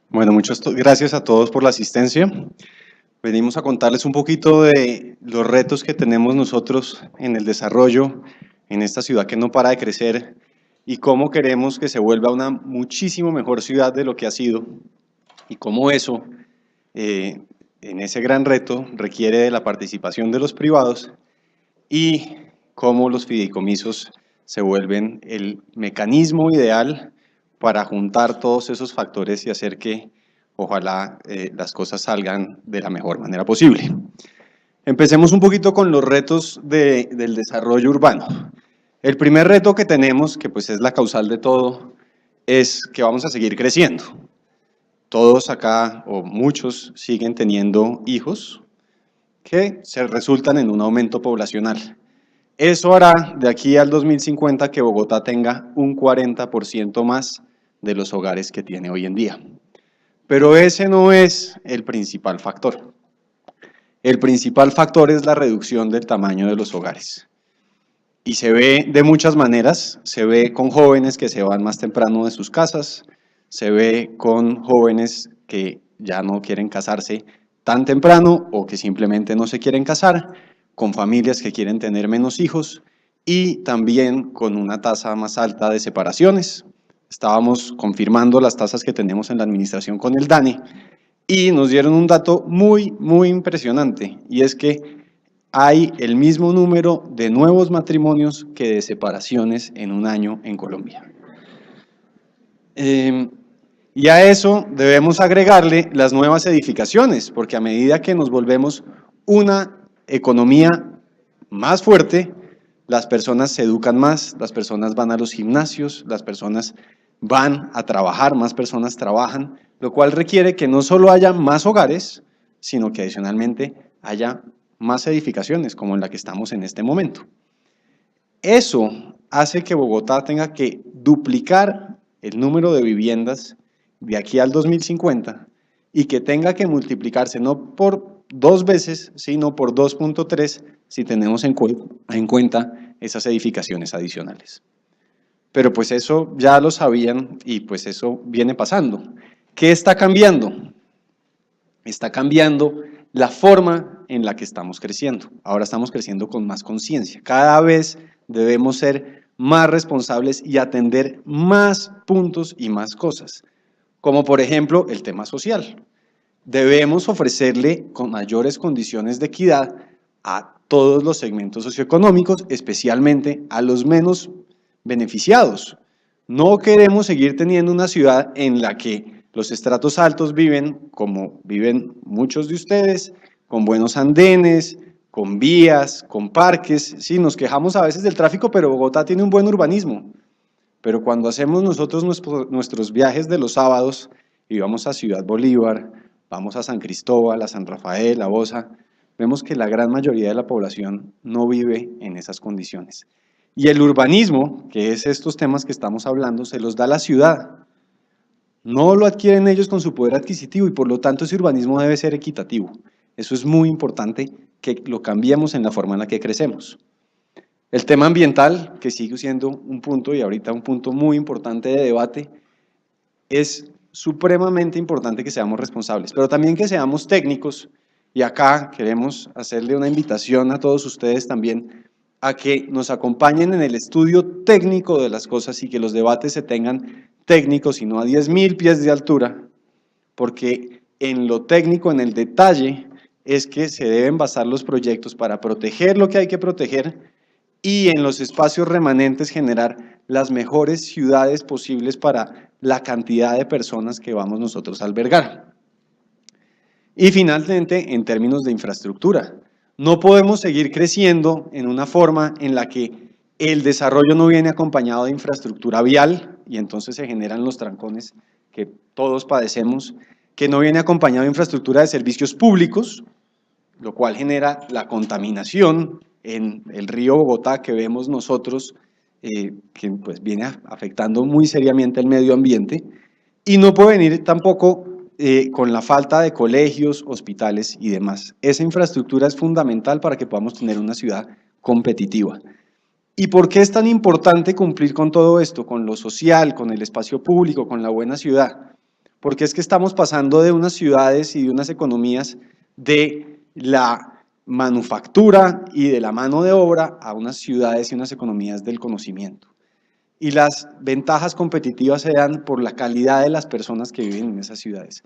Bueno, muchas gracias a todos por la asistencia. Venimos a contarles un poquito de los retos que tenemos nosotros en el desarrollo en esta ciudad que no para de crecer y cómo queremos que se vuelva una muchísimo mejor ciudad de lo que ha sido y cómo eso, eh, en ese gran reto, requiere de la participación de los privados y cómo los fideicomisos se vuelven el mecanismo ideal para juntar todos esos factores y hacer que ojalá las cosas salgan de la mejor manera posible. Empecemos un poquito con los retos del desarrollo urbano. El primer reto que tenemos, que pues es la causal de todo, es que vamos a seguir creciendo. Todos acá, o muchos, siguen teniendo hijos que se resultan en un aumento poblacional. Eso hará de aquí al 2050 que Bogotá tenga un 40% más de los hogares que tiene hoy en día. Pero ese no es el principal factor. El principal factor es la reducción del tamaño de los hogares. Y se ve de muchas maneras, se ve con jóvenes que se van más temprano de sus casas, se ve con jóvenes que ya no quieren casarse tan temprano o que simplemente no se quieren casar, con familias que quieren tener menos hijos y también con una tasa más alta de separaciones. Estábamos confirmando las tasas que tenemos en la administración con el DANE y nos dieron un dato muy impresionante y es que hay el mismo número de nuevos matrimonios que de separaciones en un año en Colombia. Y a eso debemos agregarle las nuevas edificaciones, porque a medida que nos volvemos una economía más fuerte, las personas se educan más, las personas van a los gimnasios, las personas van a trabajar, más personas trabajan, lo cual requiere que no solo haya más hogares, sino que adicionalmente haya más edificaciones como en la que estamos en este momento. Eso hace que Bogotá tenga que duplicar el número de viviendas de aquí al 2050 y que tenga que multiplicarse no por 2 veces, sino por 2.3 si tenemos en cuenta esas edificaciones adicionales. Pero pues eso ya lo sabían y pues eso viene pasando. ¿Qué está cambiando? Está cambiando la forma en la que estamos creciendo. Ahora estamos creciendo con más conciencia. Cada vez debemos ser más responsables y atender más puntos y más cosas, como por ejemplo el tema social. Debemos ofrecerle con mayores condiciones de equidad a todos los segmentos socioeconómicos, especialmente a los menos beneficiados. No queremos seguir teniendo una ciudad en la que los estratos altos viven como viven muchos de ustedes, con buenos andenes, con vías, con parques. Sí, nos quejamos a veces del tráfico, pero Bogotá tiene un buen urbanismo. Pero cuando hacemos nosotros nuestros viajes de los sábados y vamos a Ciudad Bolívar, vamos a San Cristóbal, a San Rafael, a Bosa, vemos que la gran mayoría de la población no vive en esas condiciones. Y el urbanismo, que es estos temas que estamos hablando, se los da la ciudad. No lo adquieren ellos con su poder adquisitivo y por lo tanto ese urbanismo debe ser equitativo. Eso es muy importante que lo cambiemos en la forma en la que crecemos. El tema ambiental, que sigue siendo un punto y ahorita un punto muy importante de debate, es supremamente importante que seamos responsables, pero también que seamos técnicos y acá queremos hacerle una invitación a todos ustedes también a que nos acompañen en el estudio técnico de las cosas y que los debates se tengan técnicos y no a 10.000 pies de altura, porque en lo técnico, en el detalle, es que se deben basar los proyectos para proteger lo que hay que proteger y en los espacios remanentes generar las mejores ciudades posibles para la cantidad de personas que vamos nosotros a albergar. Y finalmente, en términos de infraestructura, no podemos seguir creciendo en una forma en la que el desarrollo no viene acompañado de infraestructura vial y entonces se generan los trancones que todos padecemos, que no viene acompañado de infraestructura de servicios públicos, lo cual genera la contaminación en el río Bogotá que vemos nosotros, que pues viene afectando muy seriamente el medio ambiente, y no puede venir tampoco con la falta de colegios, hospitales y demás. Esa infraestructura es fundamental para que podamos tener una ciudad competitiva. ¿Y por qué es tan importante cumplir con todo esto, con lo social, con el espacio público, con la buena ciudad? porque es que estamos pasando de unas ciudades y de unas economías de la manufactura y de la mano de obra a unas ciudades y unas economías del conocimiento. Y las ventajas competitivas se dan por la calidad de las personas que viven en esas ciudades.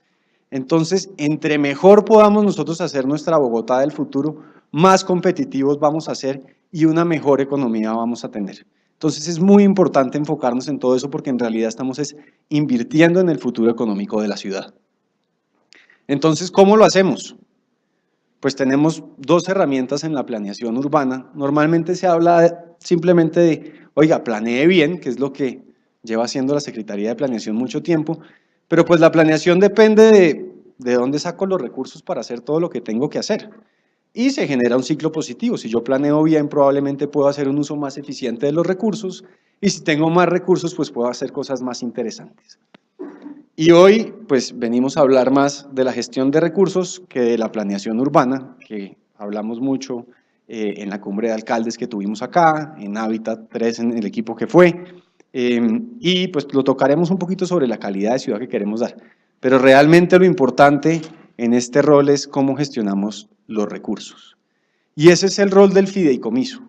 Entonces, entre mejor podamos nosotros hacer nuestra Bogotá del futuro, más competitivos vamos a ser y una mejor economía vamos a tener. Entonces, es muy importante enfocarnos en todo eso porque en realidad estamos invirtiendo en el futuro económico de la ciudad. Entonces, ¿cómo lo hacemos? Pues tenemos dos herramientas en la planeación urbana. Normalmente se habla simplemente de, oiga, planee bien, que es lo que lleva haciendo la Secretaría de Planeación mucho tiempo, pero pues la planeación depende de dónde saco los recursos para hacer todo lo que tengo que hacer. Y se genera un ciclo positivo. Si yo planeo bien, probablemente puedo hacer un uso más eficiente de los recursos, y si tengo más recursos, pues puedo hacer cosas más interesantes. Y hoy, pues, venimos a hablar más de la gestión de recursos que de la planeación urbana, que hablamos mucho en la cumbre de alcaldes que tuvimos acá, en Hábitat 3, en el equipo que fue, y pues lo tocaremos un poquito sobre la calidad de ciudad que queremos dar. Pero realmente lo importante en este rol es cómo gestionamos los recursos. Y ese es el rol del fideicomiso.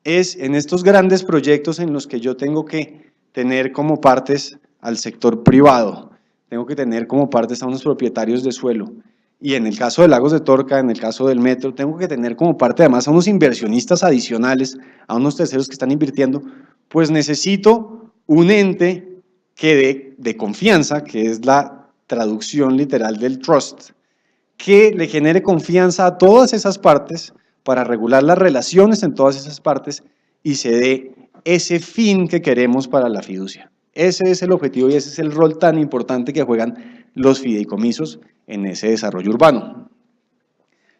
Es en estos grandes proyectos en los que yo tengo que tener como partes al sector privado, tengo que tener como partes a unos propietarios de suelo, y en el caso de Lagos de Torca, en el caso del metro, tengo que tener como parte además a unos inversionistas adicionales, a unos terceros que están invirtiendo, pues necesito un ente que de confianza, que es la traducción literal del trust, que le genere confianza a todas esas partes para regular las relaciones en todas esas partes y se dé ese fin que queremos para la fiducia. Ese es el objetivo y ese es el rol tan importante que juegan los fideicomisos en ese desarrollo urbano.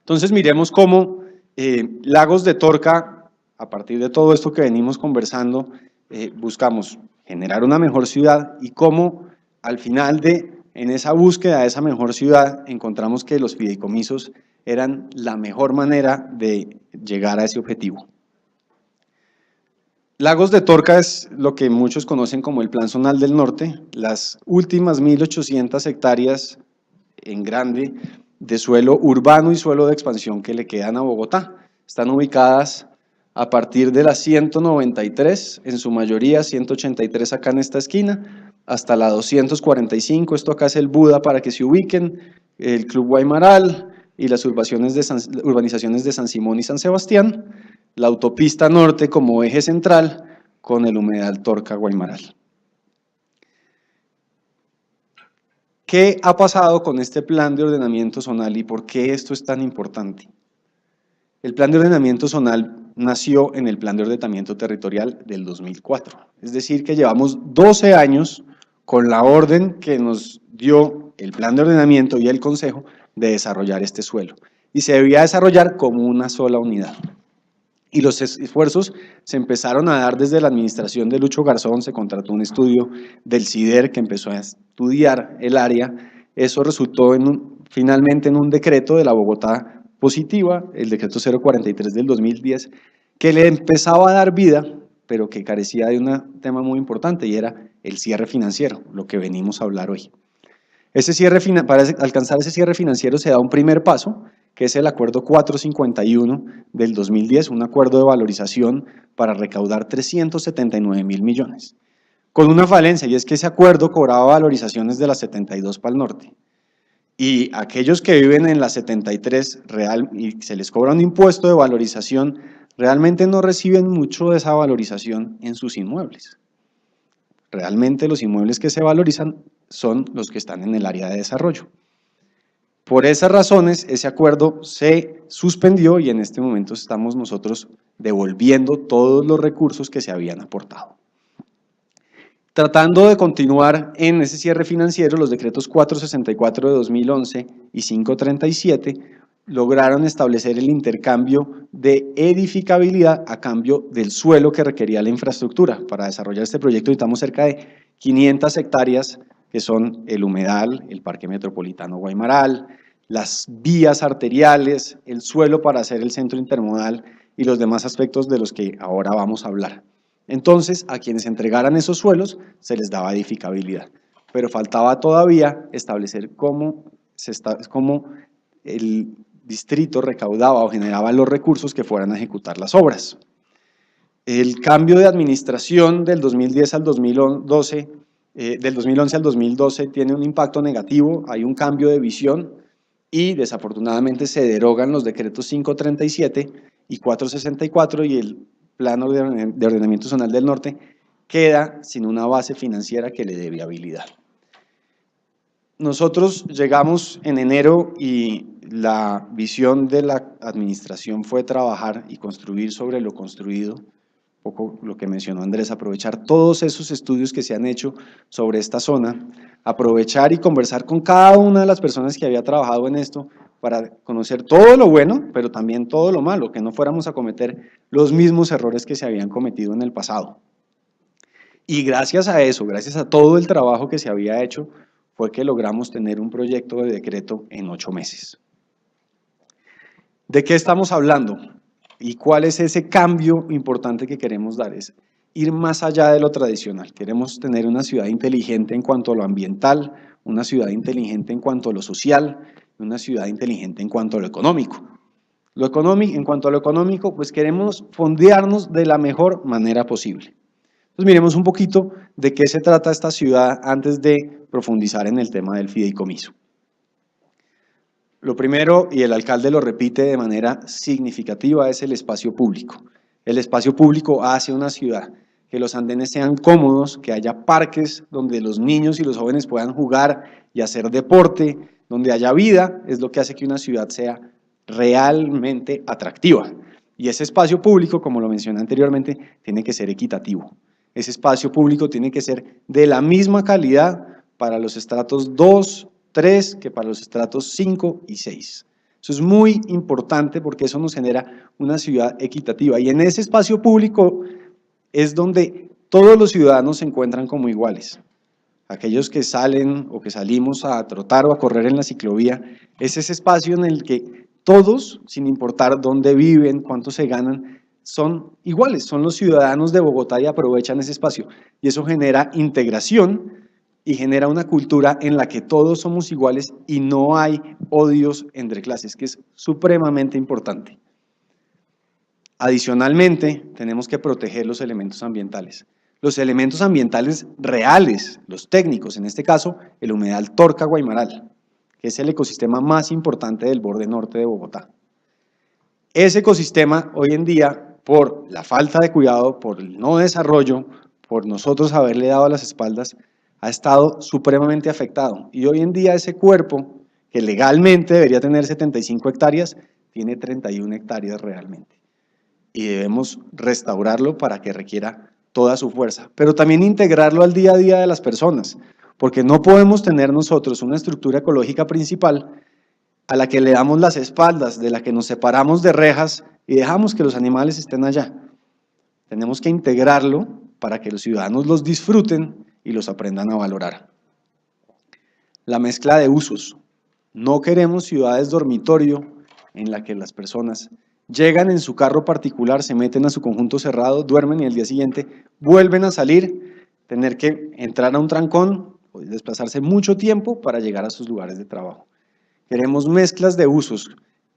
Entonces miremos cómo Lagos de Torca, a partir de todo esto que venimos conversando, buscamos generar una mejor ciudad y cómo al final en esa búsqueda de esa mejor ciudad encontramos que los fideicomisos eran la mejor manera de llegar a ese objetivo. Lagos de Torca es lo que muchos conocen como el Plan Zonal del Norte, las últimas 1.800 hectáreas en grande de suelo urbano y suelo de expansión que le quedan a Bogotá. Están ubicadas a partir de la 193, en su mayoría 183 acá en esta esquina, hasta la 245, esto acá es el Buda para que se ubiquen, el Club Guaymaral y las urbanizaciones de San Simón y San Sebastián, la autopista norte como eje central con el humedal Torca-Guaymaral. ¿Qué ha pasado con este plan de ordenamiento zonal y por qué esto es tan importante? El plan de ordenamiento zonal nació en el plan de ordenamiento territorial del 2004, es decir que llevamos 12 años con la orden que nos dio el plan de ordenamiento y el consejo de desarrollar este suelo y se debía desarrollar como una sola unidad. Y los esfuerzos se empezaron a dar desde la administración de Lucho Garzón, se contrató un estudio del CIDER que empezó a estudiar el área, eso resultó finalmente en un decreto de la Bogotá positiva, el decreto 043 del 2010, que le empezaba a dar vida, pero que carecía de un tema muy importante y era el cierre financiero, lo que venimos a hablar hoy. Para alcanzar ese cierre financiero se da un primer paso, que es el acuerdo 451 del 2010, un acuerdo de valorización para recaudar 379.000 millones. Con una falencia, y es que ese acuerdo cobraba valorizaciones de las 72 para el norte. Y aquellos que viven en la 73 y se les cobra un impuesto de valorización, realmente no reciben mucho de esa valorización en sus inmuebles. Realmente los inmuebles que se valorizan son los que están en el área de desarrollo. Por esas razones, ese acuerdo se suspendió y en este momento estamos nosotros devolviendo todos los recursos que se habían aportado. Tratando de continuar en ese cierre financiero, los decretos 464 de 2011 y 537 lograron establecer el intercambio de edificabilidad a cambio del suelo que requería la infraestructura. Para desarrollar este proyecto necesitamos cerca de 500 hectáreas que son el humedal, el Parque Metropolitano Guaymaral, las vías arteriales, el suelo para hacer el centro intermodal y los demás aspectos de los que ahora vamos a hablar. Entonces, a quienes entregaran esos suelos se les daba edificabilidad. pero faltaba todavía establecer cómo el distrito recaudaba o generaba los recursos que fueran a ejecutar las obras. El cambio de administración del 2010 al 2012, del 2011 al 2012 tiene un impacto negativo, hay un cambio de visión y desafortunadamente se derogan los decretos 537 y 464 y el Plan de Ordenamiento Zonal del Norte queda sin una base financiera que le dé viabilidad. Nosotros llegamos en enero y la visión de la administración fue trabajar y construir sobre lo construido, un poco lo que mencionó Andrés, aprovechar todos esos estudios que se han hecho sobre esta zona, aprovechar y conversar con cada una de las personas que había trabajado en esto para conocer todo lo bueno, pero también todo lo malo, que no fuéramos a cometer los mismos errores que se habían cometido en el pasado. Y gracias a eso, gracias a todo el trabajo que se había hecho, fue que logramos tener un proyecto de decreto en 8 meses. ¿De qué estamos hablando? ¿Y cuál es ese cambio importante que queremos dar? Es ir más allá de lo tradicional. Queremos tener una ciudad inteligente en cuanto a lo ambiental, una ciudad inteligente en cuanto a lo social, una ciudad inteligente en cuanto a lo económico. En cuanto a lo económico, pues queremos fondearnos de la mejor manera posible. Entonces miremos un poquito de qué se trata esta ciudad antes de profundizar en el tema del fideicomiso. Lo primero, y el alcalde lo repite de manera significativa, es el espacio público. El espacio público hace una ciudad, que los andenes sean cómodos, que haya parques donde los niños y los jóvenes puedan jugar y hacer deporte, donde haya vida, es lo que hace que una ciudad sea realmente atractiva. Y ese espacio público, como lo mencioné anteriormente, tiene que ser equitativo. Ese espacio público tiene que ser de la misma calidad para los estratos 2, 3 que para los estratos 5 y 6. Eso es muy importante porque eso nos genera una ciudad equitativa y en ese espacio público es donde todos los ciudadanos se encuentran como iguales. Aquellos que salen o que salimos a trotar o a correr en la ciclovía, es ese espacio en el que todos, sin importar dónde viven, cuánto se ganan, son iguales, son los ciudadanos de Bogotá y aprovechan ese espacio. Y eso genera integración y genera una cultura en la que todos somos iguales y no hay odios entre clases, que es supremamente importante. Adicionalmente, tenemos que proteger los elementos ambientales. Los elementos ambientales reales, los técnicos, en este caso, el humedal Torca-Guaymaral, que es el ecosistema más importante del borde norte de Bogotá. Ese ecosistema hoy en día, por la falta de cuidado, por el no desarrollo, por nosotros haberle dado las espaldas, ha estado supremamente afectado. Y hoy en día ese cuerpo, que legalmente debería tener 75 hectáreas, tiene 31 hectáreas realmente. Y debemos restaurarlo para que requiera toda su fuerza, pero también integrarlo al día a día de las personas, porque no podemos tener nosotros una estructura ecológica principal a la que le damos las espaldas, de la que nos separamos de rejas y dejamos que los animales estén allá. Tenemos que integrarlo para que los ciudadanos los disfruten y los aprendan a valorar. La mezcla de usos. No queremos ciudades dormitorio en la que las personas llegan en su carro particular, se meten a su conjunto cerrado, duermen y al día siguiente vuelven a salir, tener que entrar a un trancón o desplazarse mucho tiempo para llegar a sus lugares de trabajo. Queremos mezclas de usos.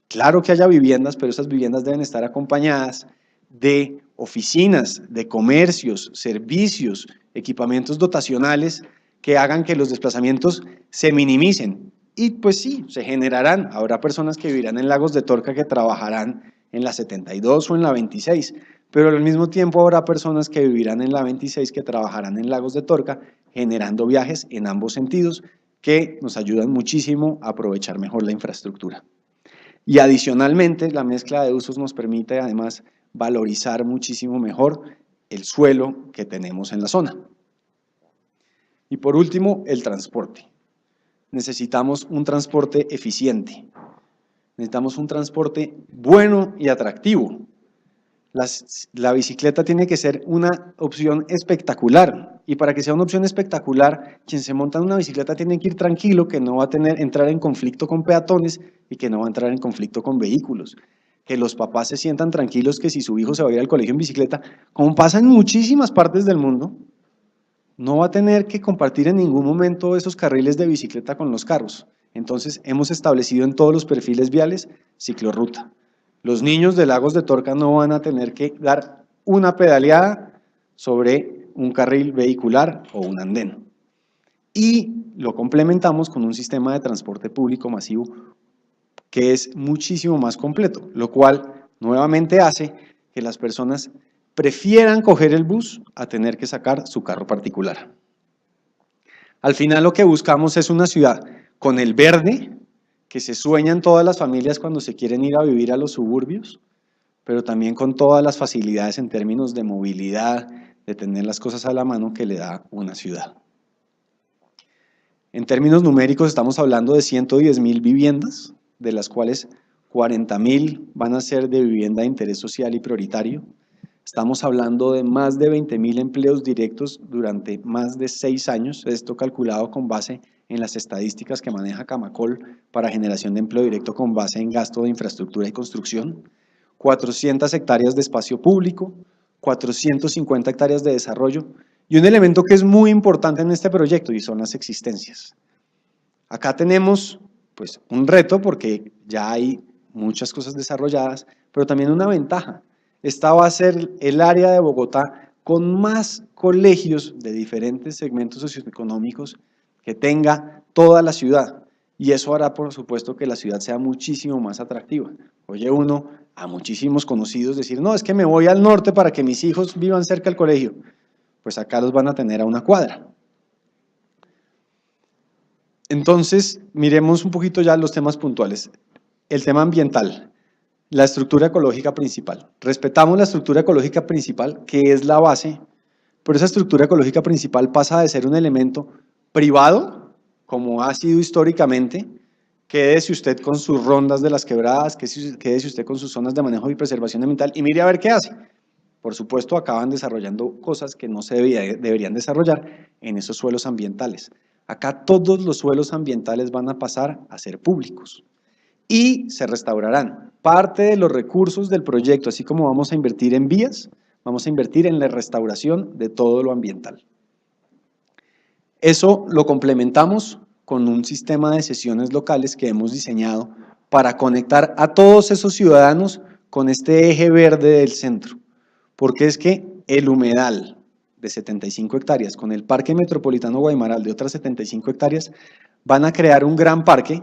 Claro que haya viviendas, pero esas viviendas deben estar acompañadas de oficinas, de comercios, servicios, equipamientos dotacionales que hagan que los desplazamientos se minimicen. Y pues sí, se generarán. Habrá personas que vivirán en Lagos de Torca que trabajarán en la 72 o en la 26, pero al mismo tiempo habrá personas que vivirán en la 26 que trabajarán en Lagos de Torca, generando viajes en ambos sentidos que nos ayudan muchísimo a aprovechar mejor la infraestructura. Y adicionalmente, la mezcla de usos nos permite además valorizar muchísimo mejor el suelo que tenemos en la zona. Y por último, el transporte. Necesitamos un transporte eficiente, necesitamos un transporte bueno y atractivo. La bicicleta tiene que ser una opción espectacular y para que sea una opción espectacular, quien se monta en una bicicleta tiene que ir tranquilo, que no va a entrar en conflicto con peatones y que no va a entrar en conflicto con vehículos. Que los papás se sientan tranquilos que si su hijo se va a ir al colegio en bicicleta, como pasa en muchísimas partes del mundo, no va a tener que compartir en ningún momento esos carriles de bicicleta con los carros. Entonces, hemos establecido en todos los perfiles viales ciclorruta. Los niños de Lagos de Torca no van a tener que dar una pedaleada sobre un carril vehicular o un andén. Y lo complementamos con un sistema de transporte público masivo que es muchísimo más completo, lo cual nuevamente hace que las personas prefieran coger el bus a tener que sacar su carro particular. Al final lo que buscamos es una ciudad con el verde, que se sueñan todas las familias cuando se quieren ir a vivir a los suburbios, pero también con todas las facilidades en términos de movilidad, de tener las cosas a la mano que le da una ciudad. En términos numéricos estamos hablando de 110.000 viviendas, de las cuales 40.000 van a ser de vivienda de interés social y prioritario. Estamos hablando de más de 20.000 empleos directos durante más de 6 años, esto calculado con base en las estadísticas que maneja Camacol para generación de empleo directo con base en gasto de infraestructura y construcción, 400 hectáreas de espacio público, 450 hectáreas de desarrollo y un elemento que es muy importante en este proyecto y son las existencias. Acá tenemos pues un reto porque ya hay muchas cosas desarrolladas, pero también una ventaja. Esta va a ser el área de Bogotá con más colegios de diferentes segmentos socioeconómicos que tenga toda la ciudad. Y eso hará, por supuesto, que la ciudad sea muchísimo más atractiva. Oye uno a muchísimos conocidos decir, no, es que me voy al norte para que mis hijos vivan cerca del colegio. Pues acá los van a tener a una cuadra. Entonces, miremos un poquito ya los temas puntuales. El tema ambiental. La estructura ecológica principal. Respetamos la estructura ecológica principal, que es la base, pero esa estructura ecológica principal pasa de ser un elemento privado, como ha sido históricamente, quédese usted con sus rondas de las quebradas, quédese usted con sus zonas de manejo y preservación ambiental y mire a ver qué hace. Por supuesto, acaban desarrollando cosas que no se deberían desarrollar en esos suelos ambientales. Acá todos los suelos ambientales van a pasar a ser públicos y se restaurarán. Parte de los recursos del proyecto, así como vamos a invertir en vías, vamos a invertir en la restauración de todo lo ambiental. Eso lo complementamos con un sistema de sesiones locales que hemos diseñado para conectar a todos esos ciudadanos con este eje verde del centro, porque es que el humedal de 75 hectáreas con el Parque Metropolitano Guaymaral de otras 75 hectáreas van a crear un gran parque,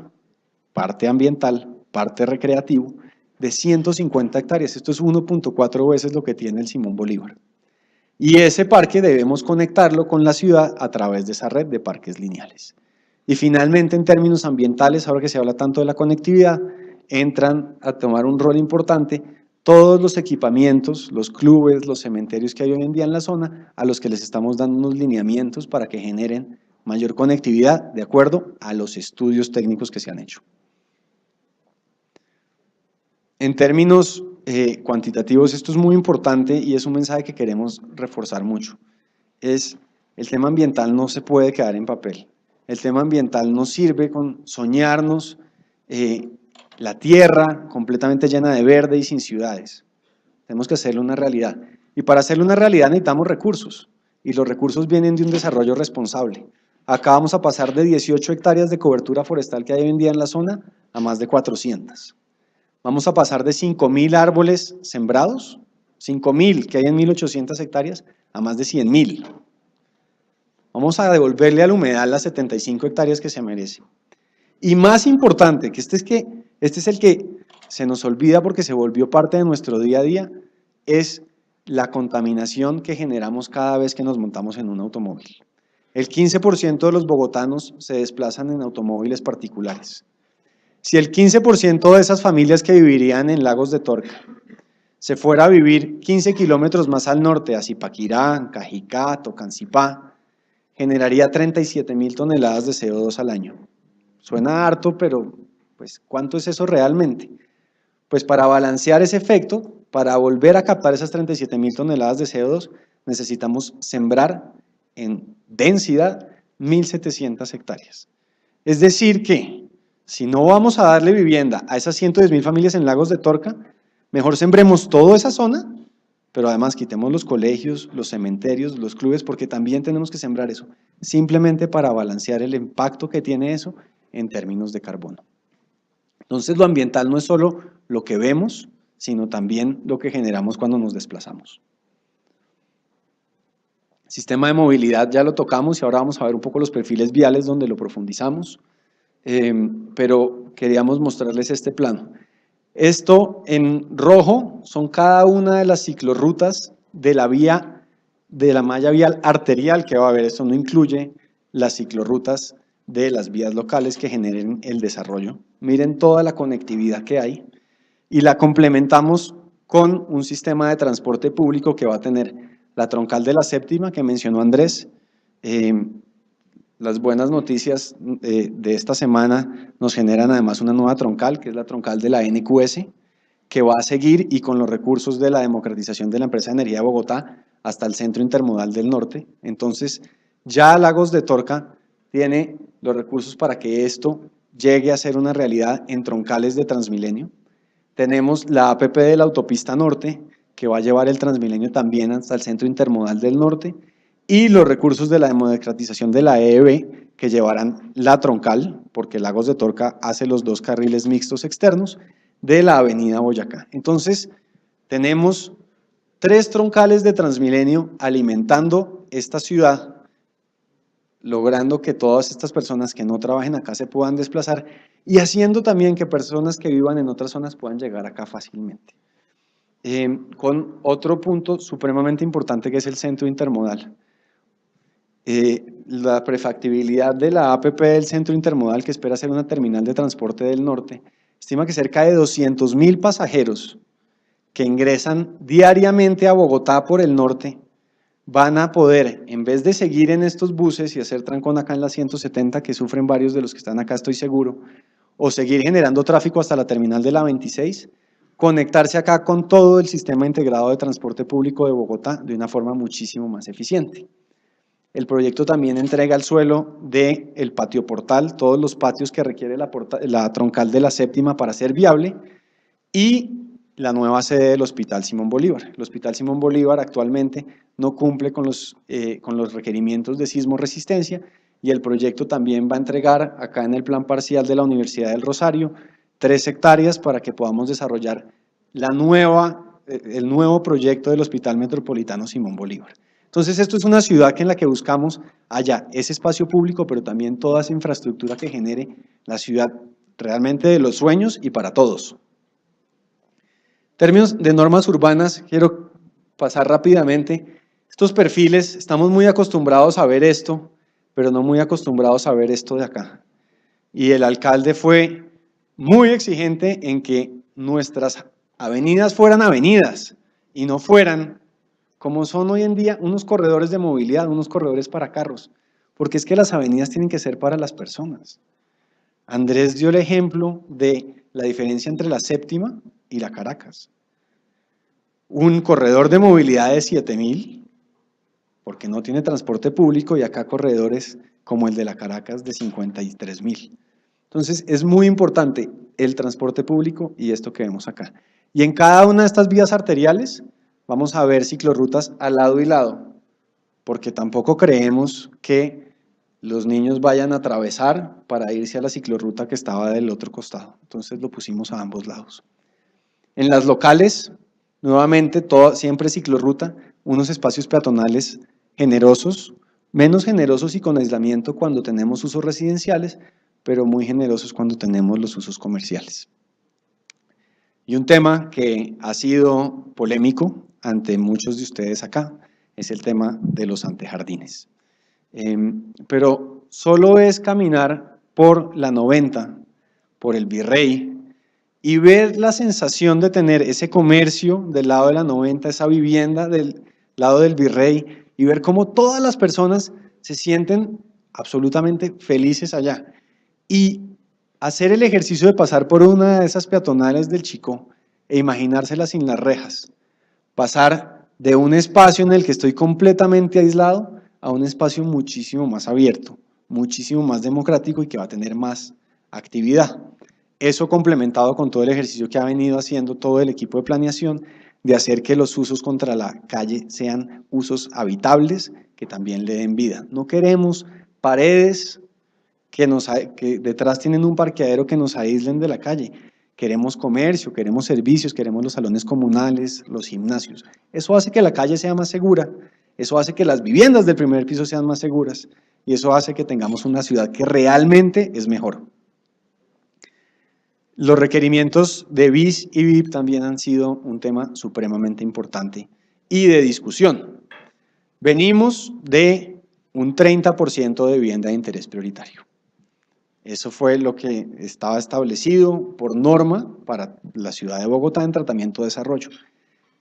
parte ambiental, parte recreativo, de 150 hectáreas. Esto es 1.4 veces lo que tiene el Simón Bolívar. Y ese parque debemos conectarlo con la ciudad a través de esa red de parques lineales. Y finalmente, en términos ambientales, ahora que se habla tanto de la conectividad, entran a tomar un rol importante todos los equipamientos, los clubes, los cementerios que hay hoy en día en la zona, a los que les estamos dando unos lineamientos para que generen mayor conectividad de acuerdo a los estudios técnicos que se han hecho. En términos cuantitativos, esto es muy importante y es un mensaje que queremos reforzar mucho. El tema ambiental no se puede quedar en papel. El tema ambiental nos sirve con soñarnos la tierra completamente llena de verde y sin ciudades. Tenemos que hacerlo una realidad. Y para hacerlo una realidad necesitamos recursos. Y los recursos vienen de un desarrollo responsable. Acá vamos a pasar de 18 hectáreas de cobertura forestal que hay hoy en día en la zona a más de 400. Vamos a pasar de 5.000 árboles sembrados, 5.000 que hay en 1.800 hectáreas, a más de 100.000. Vamos a devolverle al humedal las 75 hectáreas que se merece. Y más importante, que este es el que se nos olvida porque se volvió parte de nuestro día a día, es la contaminación que generamos cada vez que nos montamos en un automóvil. El 15% de los bogotanos se desplazan en automóviles particulares. Si el 15% de esas familias que vivirían en Lagos de Torca se fuera a vivir 15 kilómetros más al norte, a Zipaquirá, Cajicá, Tocancipá, generaría 37.000 toneladas de CO2 al año. Suena harto, pero pues, ¿cuánto es eso realmente? Pues para balancear ese efecto, para volver a captar esas 37.000 toneladas de CO2, necesitamos sembrar en densidad 1.700 hectáreas. Es decir que, si no vamos a darle vivienda a esas 110.000 familias en Lagos de Torca, mejor sembremos toda esa zona pero además quitemos los colegios, los cementerios, los clubes, porque también tenemos que sembrar eso, simplemente para balancear el impacto que tiene eso en términos de carbono. Entonces lo ambiental no es solo lo que vemos, sino también lo que generamos cuando nos desplazamos. Sistema de movilidad ya lo tocamos y ahora vamos a ver un poco los perfiles viales donde lo profundizamos, pero queríamos mostrarles este plano. Esto en rojo son cada una de las ciclorrutas de la vía, de la malla vial arterial que va a haber. Esto no incluye las ciclorrutas de las vías locales que generen el desarrollo. Miren toda la conectividad que hay y la complementamos con un sistema de transporte público que va a tener la troncal de la séptima que mencionó Andrés. Las buenas noticias de esta semana nos generan además una nueva troncal, que es la troncal de la NQS, que va a seguir y con los recursos de la democratización de la empresa de energía de Bogotá hasta el centro intermodal del norte. Entonces, ya Lagos de Torca tiene los recursos para que esto llegue a ser una realidad en troncales de Transmilenio. Tenemos la APP de la autopista norte, que va a llevar el Transmilenio también hasta el centro intermodal del norte, y los recursos de la democratización de la EEB, que llevarán la troncal, porque Lagos de Torca hace los 2 carriles mixtos externos, de la avenida Boyacá. Entonces, tenemos 3 troncales de Transmilenio alimentando esta ciudad, logrando que todas estas personas que no trabajen acá se puedan desplazar y haciendo también que personas que vivan en otras zonas puedan llegar acá fácilmente. Con otro punto supremamente importante que es el centro intermodal. La prefactibilidad de la APP del centro intermodal, que espera ser una terminal de transporte del norte, estima que cerca de 200.000 pasajeros que ingresan diariamente a Bogotá por el norte van a poder, en vez de seguir en estos buses y hacer trancón acá en la 170, que sufren varios de los que están acá, estoy seguro, o seguir generando tráfico hasta la terminal de la 26, conectarse acá con todo el sistema integrado de transporte público de Bogotá de una forma muchísimo más eficiente. El proyecto también entrega el suelo del patio portal, todos los patios que requiere la troncal de la séptima para ser viable, y la nueva sede del Hospital Simón Bolívar. El Hospital Simón Bolívar actualmente no cumple con los requerimientos de sismo resistencia y el proyecto también va a entregar acá en el plan parcial de la Universidad del Rosario 3 hectáreas para que podamos desarrollar el nuevo proyecto del Hospital Metropolitano Simón Bolívar. Entonces esto es una ciudad en la que buscamos allá ese espacio público, pero también toda esa infraestructura que genere la ciudad realmente de los sueños y para todos. Términos de normas urbanas, quiero pasar rápidamente. Estos perfiles, estamos muy acostumbrados a ver esto, pero no muy acostumbrados a ver esto de acá. Y el alcalde fue muy exigente en que nuestras avenidas fueran avenidas y no fueran, como son hoy en día, unos corredores de movilidad, unos corredores para carros, porque es que las avenidas tienen que ser para las personas. Andrés dio el ejemplo de la diferencia entre la séptima y la Caracas. Un corredor de movilidad de 7.000, porque no tiene transporte público, y acá corredores como el de la Caracas de 53.000. Entonces es muy importante el transporte público y esto que vemos acá. Y en cada una de estas vías arteriales vamos a ver ciclorrutas al lado y lado, porque tampoco creemos que los niños vayan a atravesar para irse a la ciclorruta que estaba del otro costado. Entonces lo pusimos a ambos lados. En las locales, nuevamente, siempre ciclorruta, unos espacios peatonales generosos, menos generosos y con aislamiento cuando tenemos usos residenciales, pero muy generosos cuando tenemos los usos comerciales. Y un tema que ha sido polémico ante muchos de ustedes acá es el tema de los antejardines. Pero solo es caminar por la 90, por el Virrey, y ver la sensación de tener ese comercio del lado de la 90, esa vivienda del lado del Virrey, y ver cómo todas las personas se sienten absolutamente felices allá. Y hacer el ejercicio de pasar por una de esas peatonales del Chicó e imaginársela sin las rejas. Pasar de un espacio en el que estoy completamente aislado a un espacio muchísimo más abierto, muchísimo más democrático y que va a tener más actividad. Eso complementado con todo el ejercicio que ha venido haciendo todo el equipo de planeación de hacer que los usos contra la calle sean usos habitables que también le den vida. No queremos paredes que detrás tienen un parqueadero que nos aíslen de la calle. Queremos comercio, queremos servicios, queremos los salones comunales, los gimnasios. Eso hace que la calle sea más segura, eso hace que las viviendas del primer piso sean más seguras y eso hace que tengamos una ciudad que realmente es mejor. Los requerimientos de BIS y BIP también han sido un tema supremamente importante y de discusión. Venimos de un 30% de vivienda de interés prioritario. Eso fue lo que estaba establecido por norma para la ciudad de Bogotá en tratamiento de desarrollo.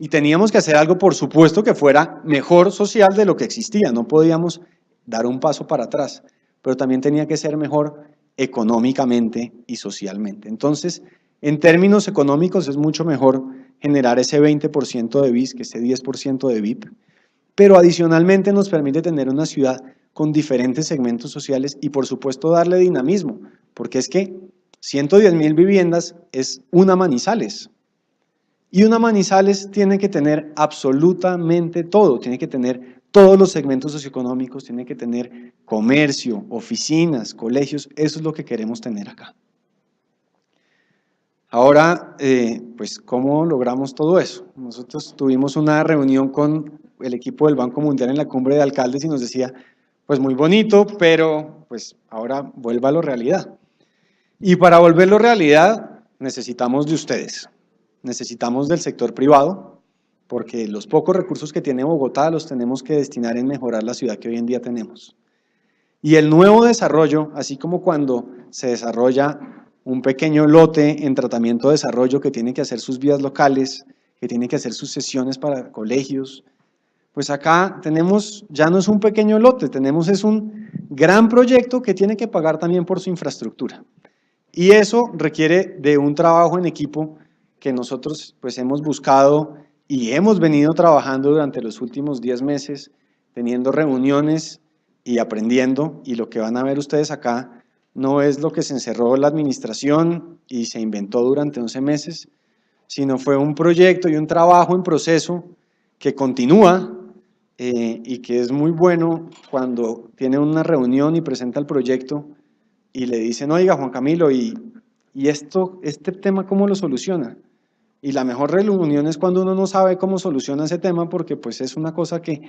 Y teníamos que hacer algo, por supuesto, que fuera mejor social de lo que existía. No podíamos dar un paso para atrás, pero también tenía que ser mejor económicamente y socialmente. Entonces, en términos económicos es mucho mejor generar ese 20% de BIS que ese 10% de BIP, pero adicionalmente nos permite tener una ciudad con diferentes segmentos sociales y por supuesto darle dinamismo, porque es que 110.000 viviendas es una Manizales, y una Manizales tiene que tener absolutamente todo, tiene que tener todos los segmentos socioeconómicos, tiene que tener comercio, oficinas, colegios, eso es lo que queremos tener acá. Ahora, pues, ¿cómo logramos todo eso? Nosotros tuvimos una reunión con el equipo del Banco Mundial en la cumbre de alcaldes y nos decía, pues muy bonito, pero pues ahora vuélvalo realidad. Y para volverlo realidad necesitamos de ustedes, necesitamos del sector privado, porque los pocos recursos que tiene Bogotá los tenemos que destinar en mejorar la ciudad que hoy en día tenemos. Y el nuevo desarrollo, así como cuando se desarrolla un pequeño lote en tratamiento de desarrollo que tiene que hacer sus vías locales, que tiene que hacer sus sesiones para colegios, pues acá tenemos, ya no es un pequeño lote, tenemos es un gran proyecto que tiene que pagar también por su infraestructura. Y eso requiere de un trabajo en equipo que nosotros pues hemos buscado y hemos venido trabajando durante los últimos 10 meses, teniendo reuniones y aprendiendo, y lo que van a ver ustedes acá no es lo que se encerró la administración y se inventó durante 11 meses, sino fue un proyecto y un trabajo en proceso que continúa y que es muy bueno cuando tiene una reunión y presenta el proyecto y le dicen, oiga, Juan Camilo, ¿y este tema cómo lo soluciona? Y la mejor reunión es cuando uno no sabe cómo soluciona ese tema porque pues es una cosa que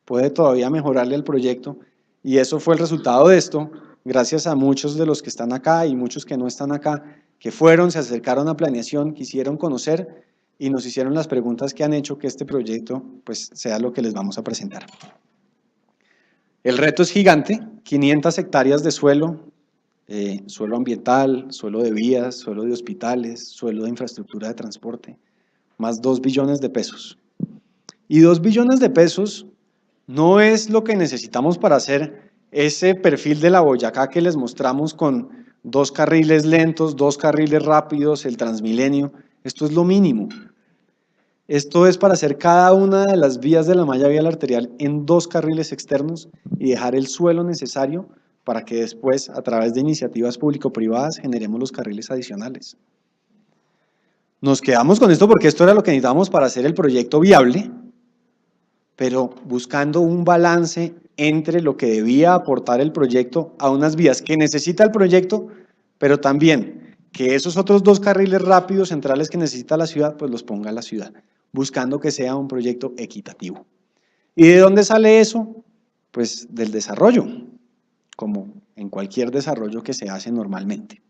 puede todavía mejorarle el proyecto y eso fue el resultado de esto, gracias a muchos de los que están acá y muchos que no están acá, que fueron, se acercaron a planeación, quisieron conocer y nos hicieron las preguntas que han hecho que este proyecto pues sea lo que les vamos a presentar. El reto es gigante, 500 hectáreas de suelo, suelo ambiental, suelo de vías, suelo de hospitales, suelo de infraestructura de transporte, más 2 billones de pesos. Y 2 billones de pesos no es lo que necesitamos para hacer ese perfil de la Boyacá que les mostramos con 2 carriles lentos, 2 carriles rápidos, el Transmilenio. Esto es lo mínimo. Esto es para hacer cada una de las vías de la malla vial arterial en 2 carriles externos y dejar el suelo necesario para que después, a través de iniciativas público-privadas, generemos los carriles adicionales. Nos quedamos con esto porque esto era lo que necesitábamos para hacer el proyecto viable, pero buscando un balance entre lo que debía aportar el proyecto a unas vías que necesita el proyecto, pero también que esos otros 2 carriles rápidos centrales que necesita la ciudad, pues los ponga la ciudad, buscando que sea un proyecto equitativo. ¿Y de dónde sale eso? Pues del desarrollo, como en cualquier desarrollo que se hace normalmente.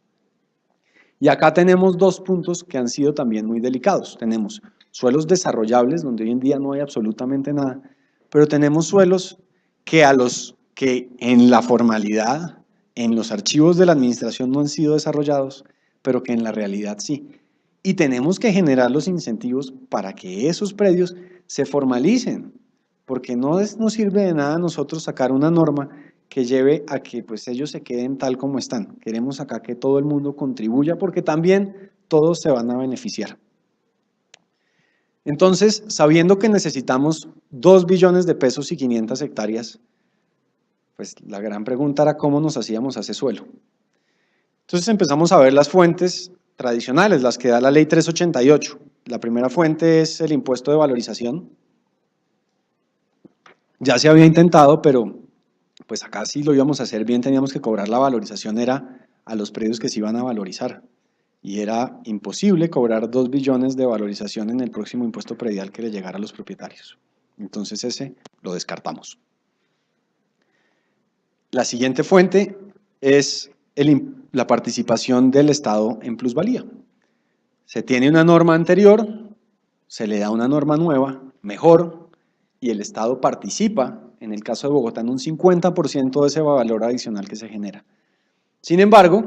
Y acá tenemos 2 puntos que han sido también muy delicados. Tenemos suelos desarrollables, donde hoy en día no hay absolutamente nada, pero tenemos suelos que a los que en la formalidad, en los archivos de la administración no han sido desarrollados, pero que en la realidad sí. Y tenemos que generar los incentivos para que esos predios se formalicen, porque no nos sirve de nada a nosotros sacar una norma que lleve a que pues ellos se queden tal como están. Queremos acá que todo el mundo contribuya porque también todos se van a beneficiar. Entonces, sabiendo que necesitamos 2 billones de pesos y 500 hectáreas, pues la gran pregunta era cómo nos hacíamos a ese suelo. Entonces empezamos a ver las fuentes tradicionales, las que da la ley 388. La primera fuente es el impuesto de valorización. Ya se había intentado, pero pues acá sí lo íbamos a hacer bien, teníamos que cobrar la valorización, era a los predios que se iban a valorizar. Y era imposible cobrar 2 billones de valorización en el próximo impuesto predial que le llegara a los propietarios. Entonces ese lo descartamos. La siguiente fuente es la participación del Estado en plusvalía. Se tiene una norma anterior, se le da una norma nueva, mejor, y el Estado participa, en el caso de Bogotá, en un 50% de ese valor adicional que se genera. Sin embargo,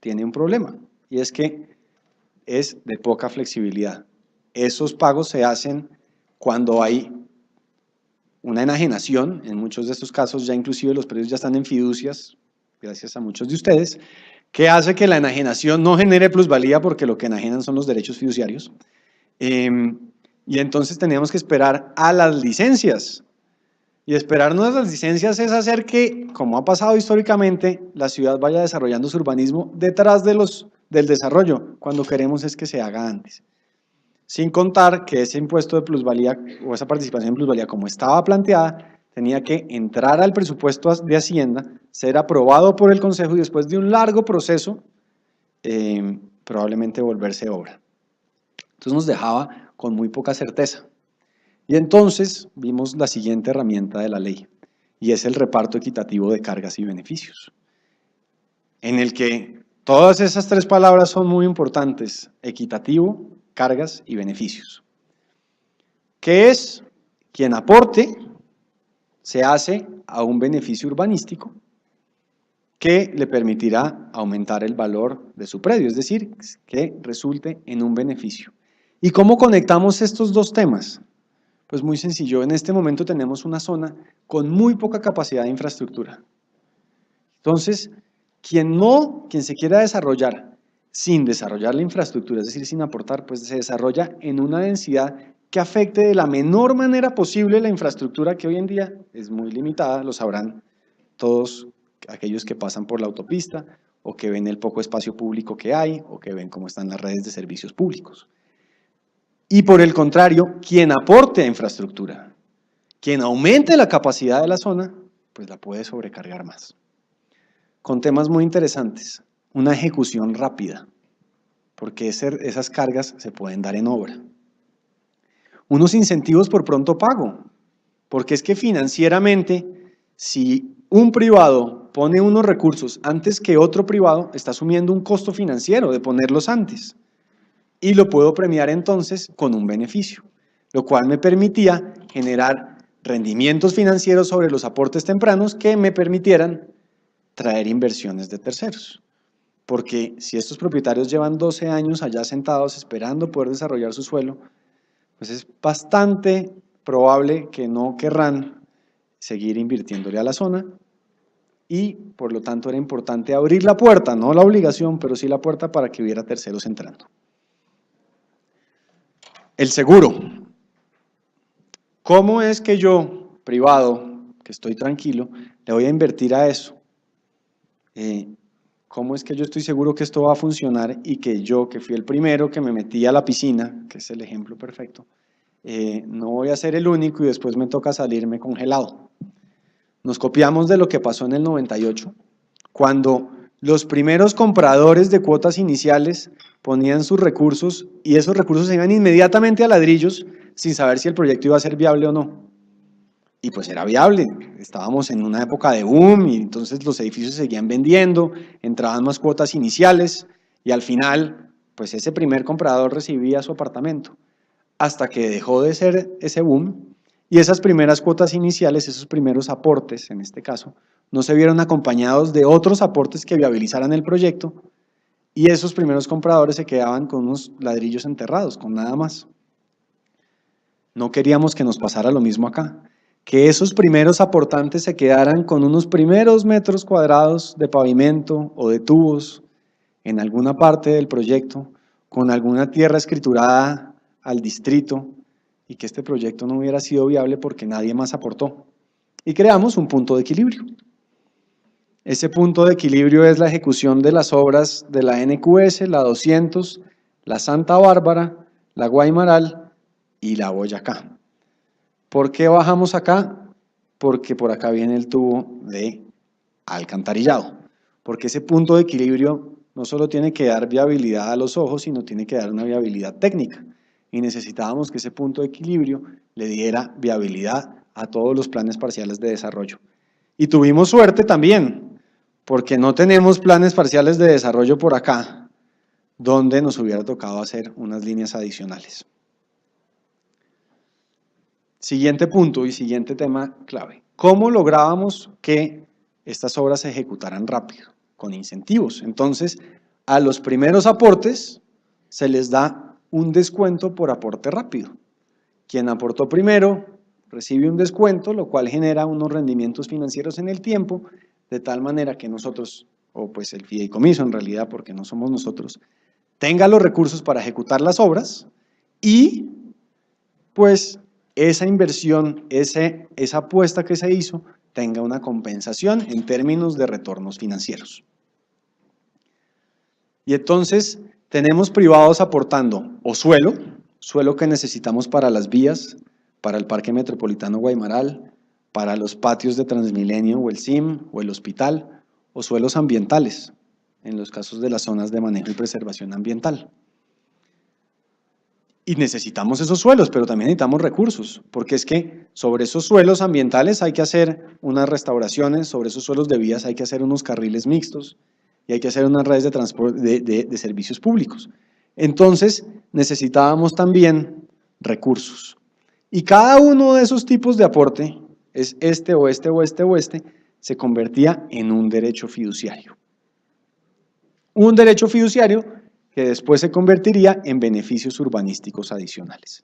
tiene un problema, y es que es de poca flexibilidad. Esos pagos se hacen cuando hay una enajenación, en muchos de estos casos ya inclusive los predios ya están en fiducias, gracias a muchos de ustedes, que hace que la enajenación no genere plusvalía porque lo que enajenan son los derechos fiduciarios. Y entonces teníamos que esperar a las licencias. Y esperarnos a las licencias es hacer que, como ha pasado históricamente, la ciudad vaya desarrollando su urbanismo detrás del desarrollo, cuando queremos es que se haga antes. Sin contar que ese impuesto de plusvalía o esa participación en plusvalía, como estaba planteada, tenía que entrar al presupuesto de Hacienda, ser aprobado por el Consejo y después de un largo proceso, probablemente volverse obra. Entonces nos dejaba con muy poca certeza. Y entonces vimos la siguiente herramienta de la ley, y es el reparto equitativo de cargas y beneficios, en el que todas esas tres palabras son muy importantes: equitativo, cargas y beneficios. ¿Qué es? Quien aporte se hace a un beneficio urbanístico que le permitirá aumentar el valor de su predio, es decir, que resulte en un beneficio. ¿Y cómo conectamos estos dos temas? Pues muy sencillo, en este momento tenemos una zona con muy poca capacidad de infraestructura. Entonces, quien se quiera desarrollar sin desarrollar la infraestructura, es decir, sin aportar, pues se desarrolla en una densidad que afecte de la menor manera posible la infraestructura, que hoy en día es muy limitada, lo sabrán todos aquellos que pasan por la autopista o que ven el poco espacio público que hay o que ven cómo están las redes de servicios públicos. Y por el contrario, quien aporte a infraestructura, quien aumente la capacidad de la zona, pues la puede sobrecargar más. Con temas muy interesantes, una ejecución rápida, porque esas cargas se pueden dar en obra. Unos incentivos por pronto pago, porque es que financieramente, si un privado pone unos recursos antes que otro privado, está asumiendo un costo financiero de ponerlos antes. Y lo puedo premiar entonces con un beneficio, lo cual me permitía generar rendimientos financieros sobre los aportes tempranos que me permitieran traer inversiones de terceros. Porque si estos propietarios llevan 12 años allá sentados esperando poder desarrollar su suelo, pues es bastante probable que no querrán seguir invirtiéndole a la zona y por lo tanto era importante abrir la puerta, no la obligación, pero sí la puerta para que hubiera terceros entrando. El seguro. ¿Cómo es que yo, privado, que estoy tranquilo, le voy a invertir a eso? ¿Cómo es que yo estoy seguro que esto va a funcionar y que yo, que fui el primero que me metí a la piscina, que es el ejemplo perfecto, no voy a ser el único y después me toca salirme congelado? Nos copiamos de lo que pasó en el 98, cuando los primeros compradores de cuotas iniciales ponían sus recursos y esos recursos se iban inmediatamente a ladrillos sin saber si el proyecto iba a ser viable o no. Y pues era viable, estábamos en una época de boom y entonces los edificios se seguían vendiendo, entraban más cuotas iniciales y al final pues ese primer comprador recibía su apartamento, hasta que dejó de ser ese boom y esas primeras cuotas iniciales, esos primeros aportes en este caso, no se vieron acompañados de otros aportes que viabilizaran el proyecto y esos primeros compradores se quedaban con unos ladrillos enterrados, con nada más. No queríamos que nos pasara lo mismo acá, que esos primeros aportantes se quedaran con unos primeros metros cuadrados de pavimento o de tubos en alguna parte del proyecto, con alguna tierra escriturada al distrito y que este proyecto no hubiera sido viable porque nadie más aportó. Y creamos un punto de equilibrio. Ese punto de equilibrio es la ejecución de las obras de la NQS, la 200, la Santa Bárbara, la Guaymaral y la Boyacá. ¿Por qué bajamos acá? Porque por acá viene el tubo de alcantarillado. Porque ese punto de equilibrio no solo tiene que dar viabilidad a los ojos, sino tiene que dar una viabilidad técnica. Y necesitábamos que ese punto de equilibrio le diera viabilidad a todos los planes parciales de desarrollo. Y tuvimos suerte también, porque no tenemos planes parciales de desarrollo por acá, donde nos hubiera tocado hacer unas líneas adicionales. Siguiente punto y siguiente tema clave. ¿Cómo lográbamos que estas obras se ejecutaran rápido? Con incentivos. Entonces, a los primeros aportes se les da un descuento por aporte rápido. Quien aportó primero recibe un descuento, lo cual genera unos rendimientos financieros en el tiempo, de tal manera que nosotros, o pues el fideicomiso en realidad, porque no somos nosotros, tenga los recursos para ejecutar las obras y pues esa inversión, esa apuesta que se hizo, tenga una compensación en términos de retornos financieros. Y entonces tenemos privados aportando o suelo que necesitamos para las vías, para el Parque Metropolitano Guaymaral, para los patios de Transmilenio o el CIM o el hospital, o suelos ambientales, en los casos de las zonas de manejo y preservación ambiental. Y necesitamos esos suelos, pero también necesitamos recursos, porque es que sobre esos suelos ambientales hay que hacer unas restauraciones, sobre esos suelos de vías hay que hacer unos carriles mixtos y hay que hacer unas redes de transporte de servicios públicos. Entonces necesitábamos también recursos. Y cada uno de esos tipos de aporte, es este o este o este o este, se convertía en un derecho fiduciario. Un derecho fiduciario que después se convertiría en beneficios urbanísticos adicionales.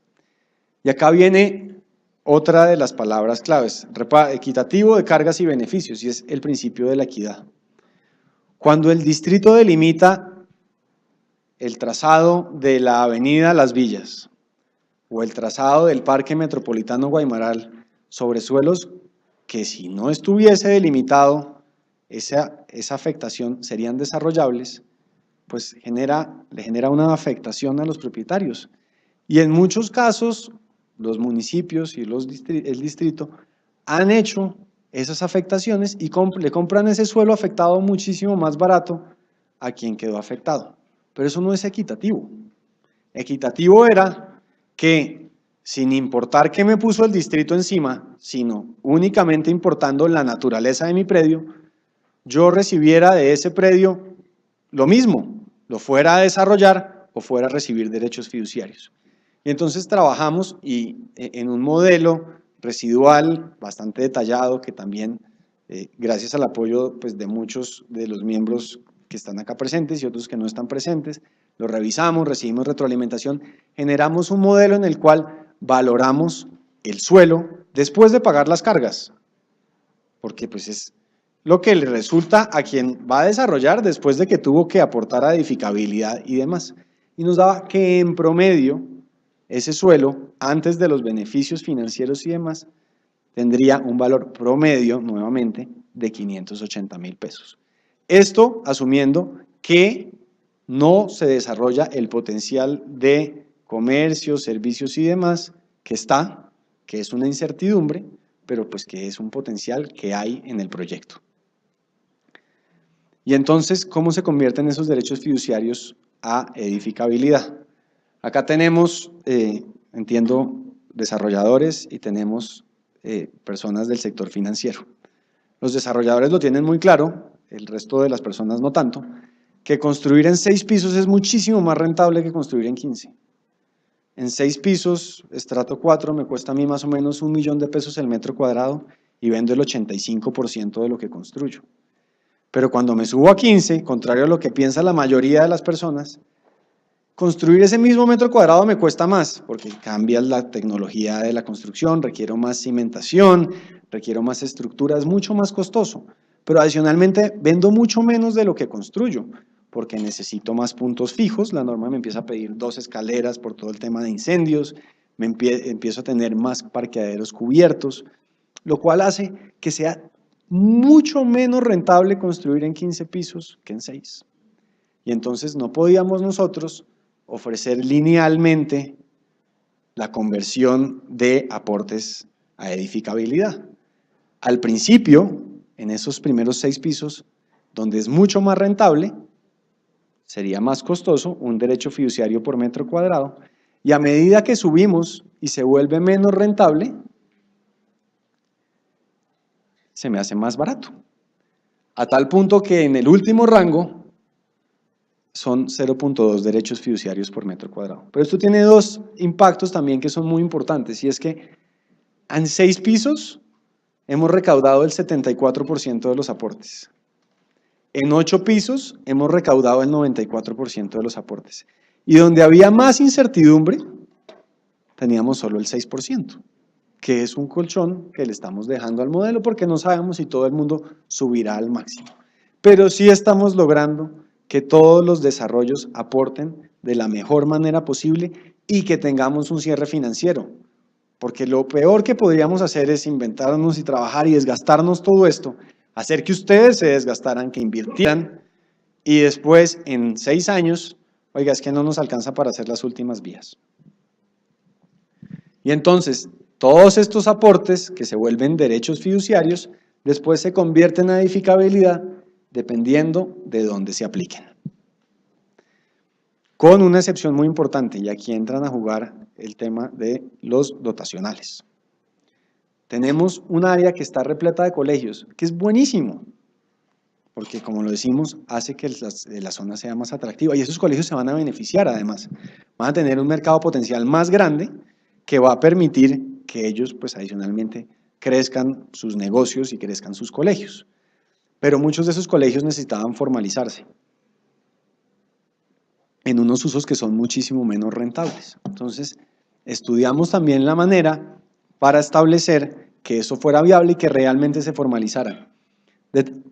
Y acá viene otra de las palabras claves, equitativo de cargas y beneficios, y es el principio de la equidad. Cuando el distrito delimita el trazado de la avenida Las Villas o el trazado del Parque Metropolitano Guaymaral sobre suelos que si no estuviese delimitado, esa afectación serían desarrollables, pues le genera una afectación a los propietarios. Y en muchos casos, los municipios y el distrito han hecho esas afectaciones y le compran ese suelo afectado muchísimo más barato a quien quedó afectado. Pero eso no es equitativo. Equitativo era que, sin importar qué me puso el distrito encima, sino únicamente importando la naturaleza de mi predio, yo recibiera de ese predio lo mismo, lo fuera a desarrollar o fuera a recibir derechos fiduciarios. Y entonces trabajamos en un modelo residual bastante detallado que también, gracias al apoyo pues, de muchos de los miembros que están acá presentes y otros que no están presentes, lo revisamos, recibimos retroalimentación, generamos un modelo en el cual valoramos el suelo después de pagar las cargas, porque pues es lo que le resulta a quien va a desarrollar después de que tuvo que aportar a edificabilidad y demás. Y nos daba que en promedio ese suelo, antes de los beneficios financieros y demás, tendría un valor promedio, nuevamente, de 580,000 pesos. Esto asumiendo que no se desarrolla el potencial de comercio, servicios y demás que es una incertidumbre, pero pues que es un potencial que hay en el proyecto. Y entonces, ¿cómo se convierten esos derechos fiduciarios a edificabilidad? Acá tenemos, entiendo, desarrolladores y tenemos personas del sector financiero. Los desarrolladores lo tienen muy claro, el resto de las personas no tanto, que construir en 6 pisos es muchísimo más rentable que construir en 15. En 6 pisos, estrato 4, me cuesta a mí más o menos 1.000.000 de pesos el metro cuadrado y vendo el 85% de lo que construyo. Pero cuando me subo a 15, contrario a lo que piensa la mayoría de las personas, construir ese mismo metro cuadrado me cuesta más, porque cambia la tecnología de la construcción, requiero más cimentación, requiero más estructura, es mucho más costoso. Pero adicionalmente vendo mucho menos de lo que construyo, porque necesito más puntos fijos, la norma me empieza a pedir 2 escaleras por todo el tema de incendios, empiezo a tener más parqueaderos cubiertos, lo cual hace que sea mucho menos rentable construir en 15 pisos que en 6. Y entonces no podíamos nosotros ofrecer linealmente la conversión de aportes a edificabilidad. Al principio, en esos primeros 6 pisos, donde es mucho más rentable, sería más costoso un derecho fiduciario por metro cuadrado, y a medida que subimos y se vuelve menos rentable, se me hace más barato. A tal punto que en el último rango son 0.2 derechos fiduciarios por metro cuadrado. Pero esto tiene 2 impactos también que son muy importantes, y es que en 6 pisos hemos recaudado el 74% de los aportes. En 8 pisos hemos recaudado el 94% de los aportes. Y donde había más incertidumbre, teníamos solo el 6%, que es un colchón que le estamos dejando al modelo porque no sabemos si todo el mundo subirá al máximo. Pero sí estamos logrando que todos los desarrollos aporten de la mejor manera posible y que tengamos un cierre financiero. Porque lo peor que podríamos hacer es inventarnos y trabajar y desgastarnos todo esto, hacer que ustedes se desgastaran, que invirtieran, y después en 6 años, oiga, es que no nos alcanza para hacer las últimas vías. Y entonces, todos estos aportes que se vuelven derechos fiduciarios, después se convierten en edificabilidad dependiendo de dónde se apliquen. Con una excepción muy importante, y aquí entran a jugar el tema de los dotacionales. Tenemos un área que está repleta de colegios, que es buenísimo, porque como lo decimos, hace que la zona sea más atractiva, y esos colegios se van a beneficiar además, van a tener un mercado potencial más grande que va a permitir que ellos pues adicionalmente crezcan sus negocios y crezcan sus colegios. Pero muchos de esos colegios necesitaban formalizarse en unos usos que son muchísimo menos rentables. Entonces, estudiamos también la manera para establecer que eso fuera viable y que realmente se formalizara.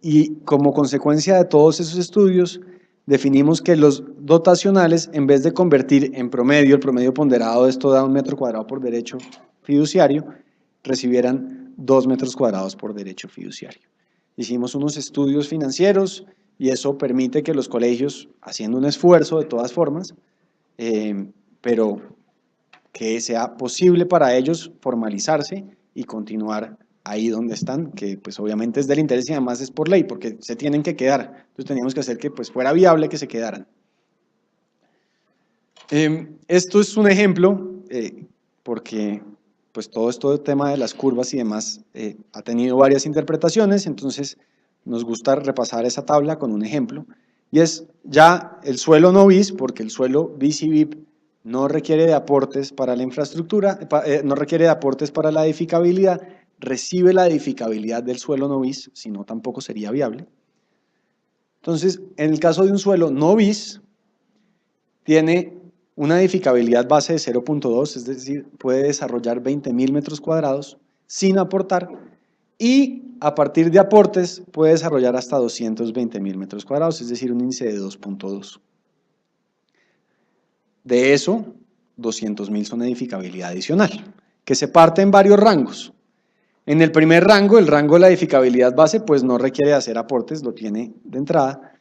Y como consecuencia de todos esos estudios, definimos que los dotacionales, en vez de convertir en promedio, el promedio ponderado de esto da 1 metro cuadrado por derecho fiduciario, recibieran 2 metros cuadrados por derecho fiduciario. Hicimos unos estudios financieros y eso permite que los colegios, haciendo un esfuerzo de todas formas, pero que sea posible para ellos formalizarse y continuar ahí donde están, que pues obviamente es del interés y además es por ley, porque se tienen que quedar. Entonces teníamos que hacer que pues fuera viable que se quedaran. Esto es un ejemplo, porque pues todo esto del tema de las curvas y demás ha tenido varias interpretaciones, entonces nos gusta repasar esa tabla con un ejemplo, y es ya el suelo no BIS, porque el suelo BIS y BIP no requiere de aportes para la infraestructura, no requiere de aportes para la edificabilidad, recibe la edificabilidad del suelo no BIS, si no tampoco sería viable. Entonces, en el caso de un suelo no BIS, tiene una edificabilidad base de 0.2, es decir, puede desarrollar 20.000 metros cuadrados sin aportar, y a partir de aportes puede desarrollar hasta 220.000 metros cuadrados, es decir, un índice de 2.2. De eso, 200.000 son edificabilidad adicional, que se parte en varios rangos. En el primer rango, el rango de la edificabilidad base, pues no requiere hacer aportes, lo tiene de entrada.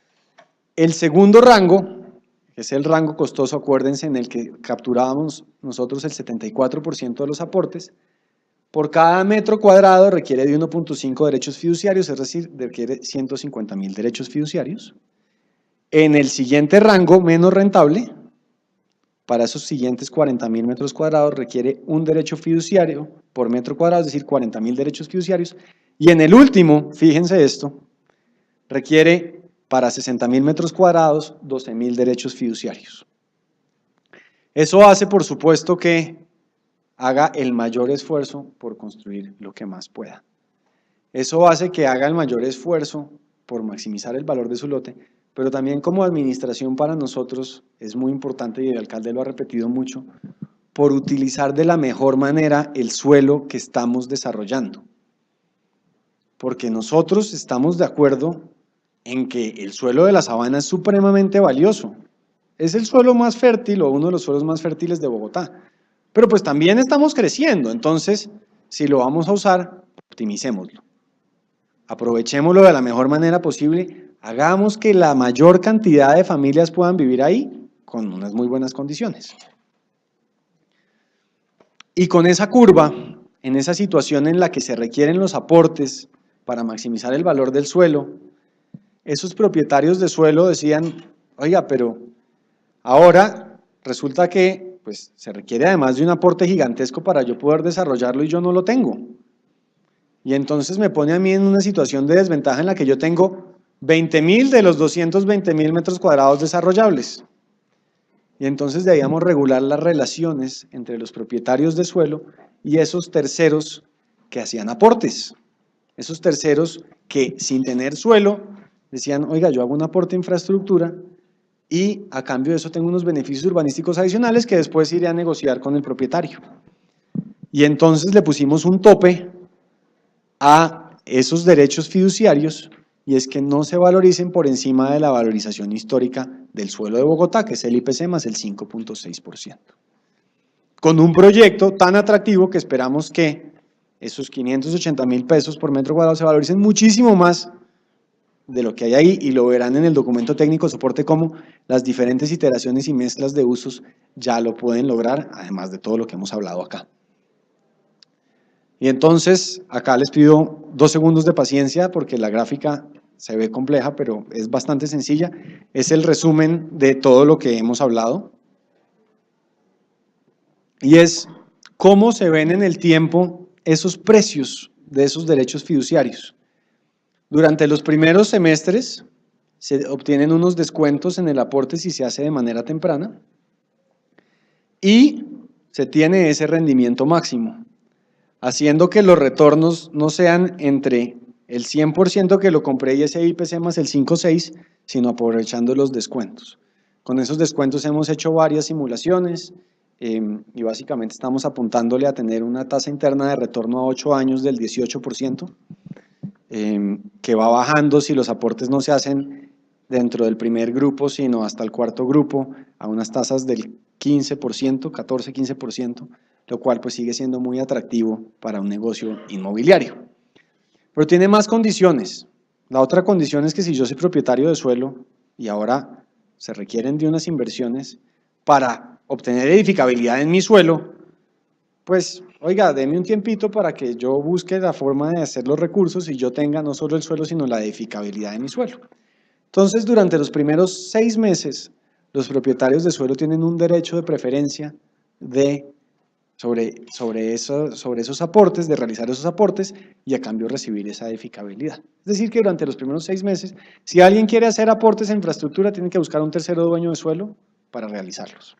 El segundo rango, que es el rango costoso, acuérdense, en el que capturábamos nosotros el 74% de los aportes, por cada metro cuadrado requiere de 1.5 derechos fiduciarios, es decir, requiere 150.000 derechos fiduciarios. En el siguiente rango, menos rentable, para esos siguientes 40.000 metros cuadrados requiere un derecho fiduciario por metro cuadrado, es decir, 40.000 derechos fiduciarios. Y en el último, fíjense esto, requiere para 60.000 metros cuadrados 12.000 derechos fiduciarios. Eso hace, por supuesto, que haga el mayor esfuerzo por construir lo que más pueda. Eso hace que haga el mayor esfuerzo por maximizar el valor de su lote, pero también como administración para nosotros es muy importante, y el alcalde lo ha repetido mucho, por utilizar de la mejor manera el suelo que estamos desarrollando. Porque nosotros estamos de acuerdo en que el suelo de la sabana es supremamente valioso. Es el suelo más fértil o uno de los suelos más fértiles de Bogotá. Pero pues también estamos creciendo, entonces si lo vamos a usar, optimicémoslo. Aprovechémoslo de la mejor manera posible, hagamos que la mayor cantidad de familias puedan vivir ahí con unas muy buenas condiciones. Y con esa curva, en esa situación en la que se requieren los aportes para maximizar el valor del suelo, esos propietarios de suelo decían, oiga, pero ahora resulta que pues, se requiere además de un aporte gigantesco para yo poder desarrollarlo y yo no lo tengo. Y entonces me pone a mí en una situación de desventaja en la que yo tengo 20.000 de los 220.000 metros cuadrados desarrollables. Y entonces debíamos regular las relaciones entre los propietarios de suelo y esos terceros que hacían aportes. Esos terceros que sin tener suelo decían, oiga, yo hago un aporte a infraestructura y a cambio de eso tengo unos beneficios urbanísticos adicionales que después iré a negociar con el propietario. Y entonces le pusimos un tope a esos derechos fiduciarios y es que no se valoricen por encima de la valorización histórica del suelo de Bogotá, que es el IPC más el 5.6%. Con un proyecto tan atractivo que esperamos que esos 580.000 pesos por metro cuadrado se valoricen muchísimo más de lo que hay ahí y lo verán en el documento técnico de soporte como las diferentes iteraciones y mezclas de usos ya lo pueden lograr, además de todo lo que hemos hablado acá. Y entonces, acá les pido 2 segundos de paciencia porque la gráfica se ve compleja, pero es bastante sencilla. Es el resumen de todo lo que hemos hablado. Y es cómo se ven en el tiempo esos precios de esos derechos fiduciarios. Durante los primeros semestres se obtienen unos descuentos en el aporte si se hace de manera temprana y se tiene ese rendimiento máximo, haciendo que los retornos no sean entre el 100% que lo compré y ese IPC más el 5.6, sino aprovechando los descuentos. Con esos descuentos hemos hecho varias simulaciones y básicamente estamos apuntándole a tener una tasa interna de retorno a 8 años del 18%, que va bajando si los aportes no se hacen dentro del primer grupo, sino hasta el cuarto grupo, a unas tasas del 15%, 14-15%, lo cual pues sigue siendo muy atractivo para un negocio inmobiliario. Pero tiene más condiciones. La otra condición es que si yo soy propietario de suelo y ahora se requieren de unas inversiones para obtener edificabilidad en mi suelo, pues, oiga, deme un tiempito para que yo busque la forma de hacer los recursos y yo tenga no solo el suelo, sino la edificabilidad de mi suelo. Entonces, durante los primeros 6 meses, los propietarios de suelo tienen un derecho de preferencia sobre esos aportes, de realizar esos aportes y a cambio recibir esa edificabilidad. Es decir, que durante los primeros 6 meses, si alguien quiere hacer aportes en infraestructura, tiene que buscar un tercero dueño de suelo para realizarlos.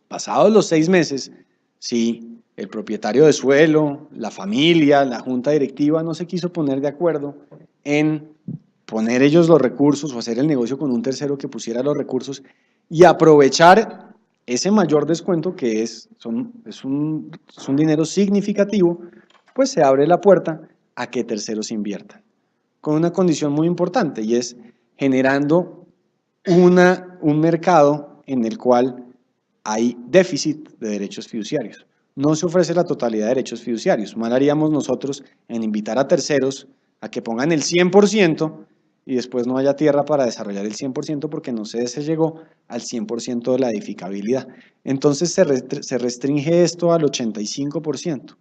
Pasados los 6 meses, si el propietario de suelo, la familia, la junta directiva no se quiso poner de acuerdo en poner ellos los recursos o hacer el negocio con un tercero que pusiera los recursos y aprovechar ese mayor descuento que es un dinero significativo, pues se abre la puerta a que terceros inviertan. Con una condición muy importante y es generando un mercado en el cual hay déficit de derechos fiduciarios. No se ofrece la totalidad de derechos fiduciarios. Mal haríamos nosotros en invitar a terceros a que pongan el 100% y después no haya tierra para desarrollar el 100% porque no se llegó al 100% de la edificabilidad. Entonces se restringe esto al 85%.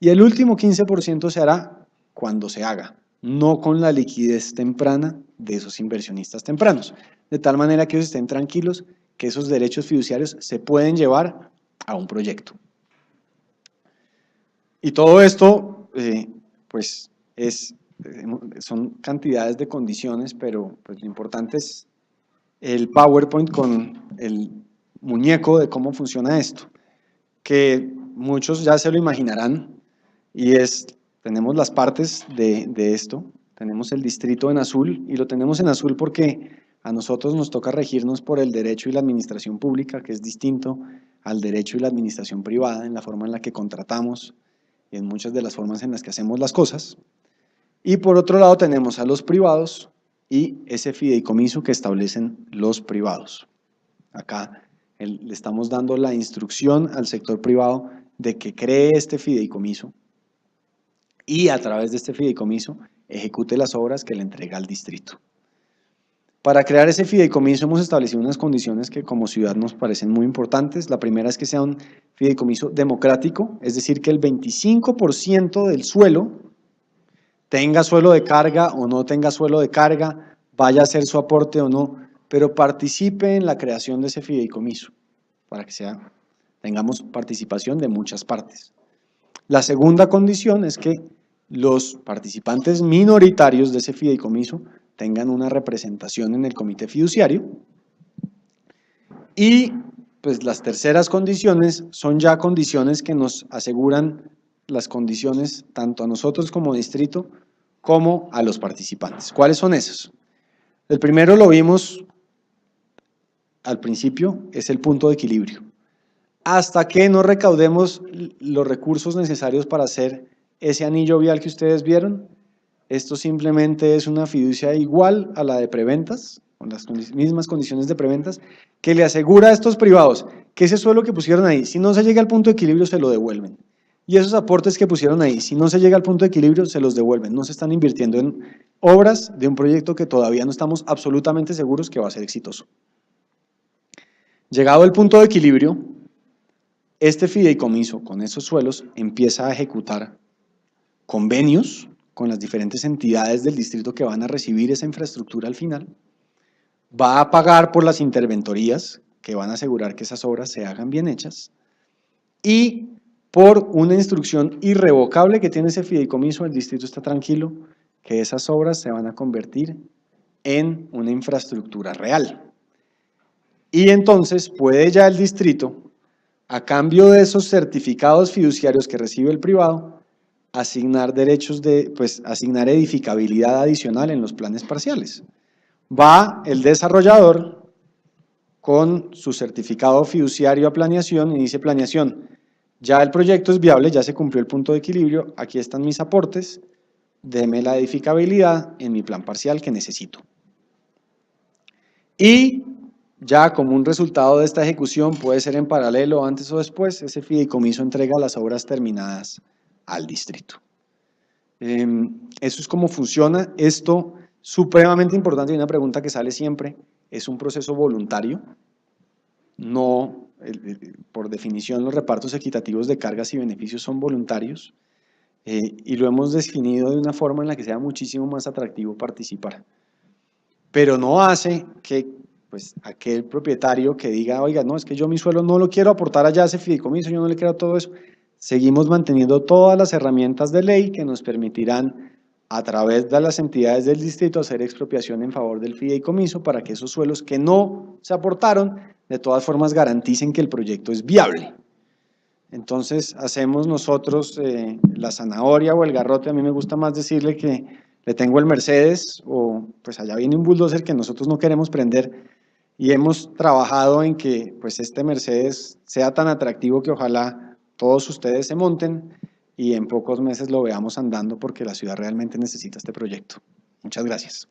Y el último 15% se hará cuando se haga, no con la liquidez temprana de esos inversionistas tempranos. De tal manera que ellos estén tranquilos que esos derechos fiduciarios se pueden llevar a un proyecto. Y todo esto, pues, son cantidades de condiciones, pero pues, lo importante es el PowerPoint con el muñeco de cómo funciona esto, que muchos ya se lo imaginarán, y tenemos las partes de esto, tenemos el distrito en azul, y lo tenemos en azul porque a nosotros nos toca regirnos por el derecho y la administración pública, que es distinto al derecho y la administración privada en la forma en la que contratamos y en muchas de las formas en las que hacemos las cosas. Y por otro lado tenemos a los privados y ese fideicomiso que establecen los privados. Acá le estamos dando la instrucción al sector privado de que cree este fideicomiso y a través de este fideicomiso ejecute las obras que le entrega al distrito. Para crear ese fideicomiso hemos establecido unas condiciones que como ciudad nos parecen muy importantes. La primera es que sea un fideicomiso democrático, es decir, que el 25% del suelo, tenga suelo de carga o no tenga suelo de carga, vaya a hacer su aporte o no, pero participe en la creación de ese fideicomiso, para que tengamos participación de muchas partes. La segunda condición es que los participantes minoritarios de ese fideicomiso tengan una representación en el comité fiduciario. Y pues las terceras condiciones son ya condiciones que nos aseguran las condiciones tanto a nosotros como distrito como a los participantes. ¿Cuáles son esos? El primero lo vimos al principio, es el punto de equilibrio. Hasta que no recaudemos los recursos necesarios para hacer ese anillo vial que ustedes vieron, esto simplemente es una fiducia igual a la de preventas, con las mismas condiciones de preventas, que le asegura a estos privados que ese suelo que pusieron ahí, si no se llega al punto de equilibrio, se lo devuelven. Y esos aportes que pusieron ahí, si no se llega al punto de equilibrio, se los devuelven. No se están invirtiendo en obras de un proyecto que todavía no estamos absolutamente seguros que va a ser exitoso. Llegado el punto de equilibrio, este fideicomiso con esos suelos empieza a ejecutar convenios con las diferentes entidades del distrito que van a recibir esa infraestructura al final, va a pagar por las interventorías que van a asegurar que esas obras se hagan bien hechas y por una instrucción irrevocable que tiene ese fideicomiso, el distrito está tranquilo que esas obras se van a convertir en una infraestructura real. Y entonces puede ya el distrito, a cambio de esos certificados fiduciarios que recibe el privado, asignar derechos asignar edificabilidad adicional en los planes parciales. Va el desarrollador con su certificado fiduciario a planeación y dice: planeación, ya el proyecto es viable, ya se cumplió el punto de equilibrio, aquí están mis aportes, deme la edificabilidad en mi plan parcial que necesito. Y ya como un resultado de esta ejecución, puede ser en paralelo, antes o después, ese fideicomiso entrega las obras terminadas al distrito. Eso es cómo funciona. Esto, supremamente importante, y una pregunta que sale siempre, es un proceso voluntario. No, por definición, los repartos equitativos de cargas y beneficios son voluntarios, y lo hemos definido de una forma en la que sea muchísimo más atractivo participar. Pero no hace que pues, aquel propietario que diga: oiga, no, es que yo mi suelo no lo quiero aportar allá a ese fideicomiso, yo no le quiero todo eso. Seguimos manteniendo todas las herramientas de ley que nos permitirán, a través de las entidades del distrito, hacer expropiación en favor del fideicomiso para que esos suelos que no se aportaron, de todas formas garanticen que el proyecto es viable. Entonces, hacemos nosotros la zanahoria o el garrote. A mí me gusta más decirle que le tengo el Mercedes, o pues allá viene un bulldozer que nosotros no queremos prender, y hemos trabajado en que pues este Mercedes sea tan atractivo que ojalá todos ustedes se monten y en pocos meses lo veamos andando, porque la ciudad realmente necesita este proyecto. Muchas gracias.